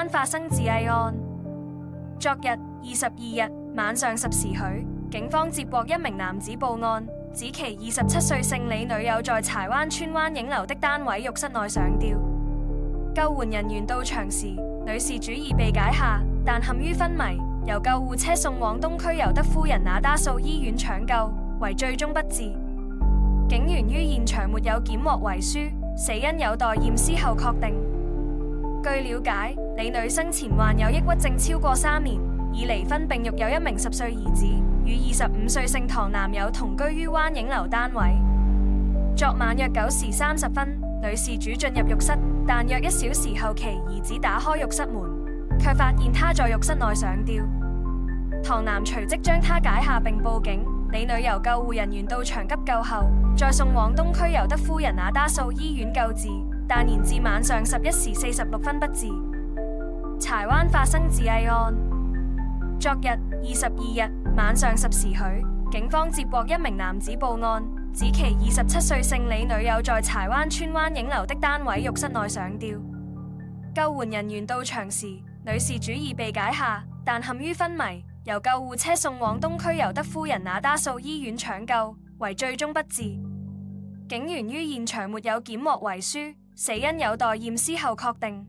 灣發生自縊案。昨日22日晚上10時許，警方接獲一名男子報案，指其27歲姓李女友在柴灣村灣影樓的單位浴室內上吊。救援人員到場時，女事主已被解下，但陷於昏迷，由救護車送往東區尤德夫人那打素醫院搶救，為最終不治。警員於現場沒有檢獲遺書，死因有待驗屍後確定。據了解，李女生前患有抑鬱症超過3年，已離婚並育有一名10歲兒子，與25歲姓唐男友同居於灣影樓單位。昨晚約9時30分，女事主進入浴室，但約1小時後其兒子打開浴室門，卻發現她在浴室內上吊。唐男隨即將她解下並報警，李女由救護人員到場急救後，再送往東區尤德夫人那打素醫院救治，但延至晚上11時46分不治。柴灣發生自縊案。昨日22日晚上10時許，警方接獲一名男子報案，指其27歲姓李女友在柴灣村灣影樓的單位浴室內上吊。救援人員到場時，女事主已被解下，但陷於昏迷，由救護車送往東區尤德夫人那打素醫院搶救，為最終不治。警員於現場沒有檢獲遺書，死因有待驗屍後確定。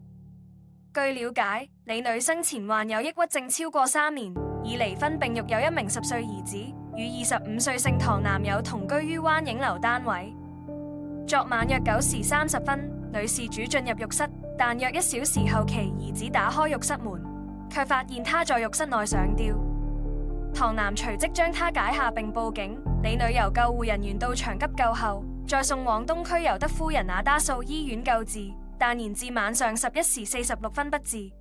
據了解，李女生前患有抑鬱症超過3年，已離婚並育有一名10歲兒子，與25歲姓唐男友同居於灣影樓單位。昨晚約9時30分，女事主進入浴室，但約1小時後其兒子打開浴室門，卻發現她在浴室內上吊。唐男隨即將她解下並報警，李女由救護人員到場急救後，再送往東區尤德夫人那打素醫院救治，但延至晚上11時46分不治。